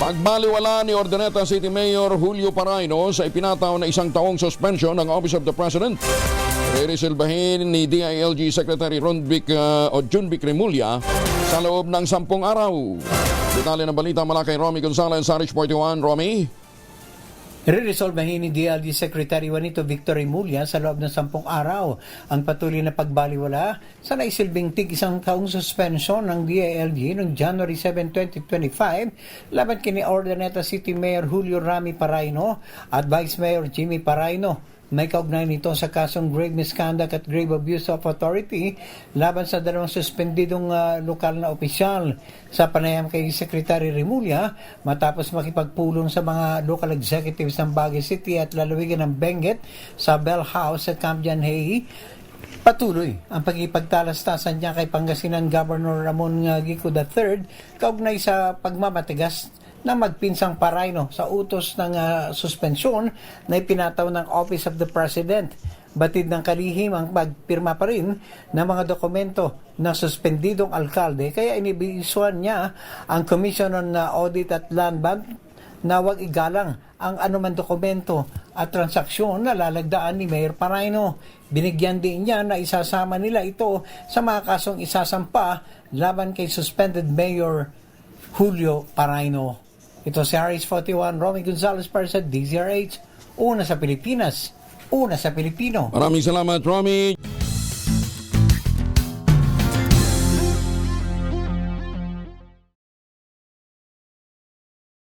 Pagbaliwala ni Urdaneta City Mayor Julio Paraino sa ipinataw na 1 taong suspension ng Office of the President. Reresilbahin ni DILG Secretary Junvic Remulla sa loob ng 10 araw. Detalye ng balita mula kay Romy Gonzalez sa Rich 41. Romy? Re-resolbahin ni DILG Secretary Juanito Victor Remulla sa loob ng 10 araw ang patuloy na pagbaliwala sa naisilbing tig-1 taong suspension ng DILG noong January 7, 2025 laban kini Urdaneta City Mayor Julio Ramy Paraino at Vice Mayor Jimmy Paraino. May kaugnay nito sa kasong grave misconduct at grave abuse of authority laban sa dalawang suspendidong lokal na opisyal. Sa panayam kay Secretary Remulla, matapos makipagpulong sa mga local executives ng Baguio City at lalawigan ng Benguet sa Bell House at Camp John Hay, patuloy ang pagkipagtalastasan niya kay Pangasinan Governor Ramon Gico III kaugnay sa pagmamatigas na magpinsang Paraino sa utos ng suspensyon na ipinataw ng Office of the President. Batid ng kalihim ang pagpirma pa rin ng mga dokumento ng suspendidong alkalde kaya inibisuan niya ang Commission on Audit at Land Bank na huwag igalang ang anuman dokumento at transaksyon na lalagdaan ni Mayor Paraino. Binigyan din niya na isasama nila ito sa mga kasong isasampa laban kay suspended Mayor Julio Paraino. Ito si Harris 41, Romy Gonzalez para sa DZRH. Una sa Pilipinas, una sa Pilipino. Maraming salamat, Romy.